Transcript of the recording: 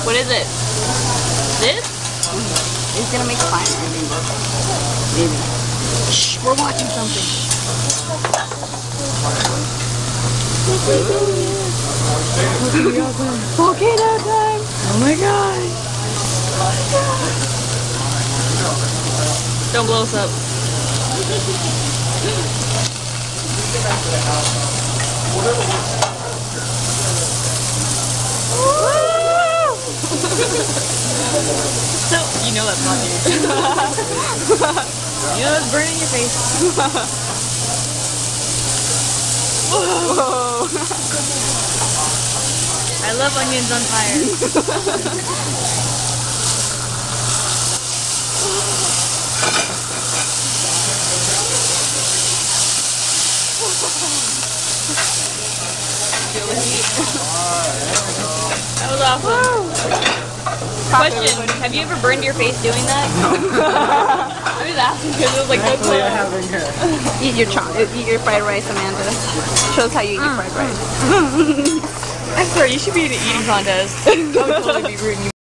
What is it? This? It's gonna make fire. Maybe. Shh, we're watching something. Volcano time! Oh my god. Don't blow us up. So, you know that's not you. You know it's burning your face. Whoa! I love onions on fire. Feel the heat? That was awesome. Question, have you ever burned your face doing that? No. I'm just asking because it was like so close. Eat your fried rice, Amanda. Shows how you eat your fried rice. I swear, you should be in an eating contest. I would totally be rooting you.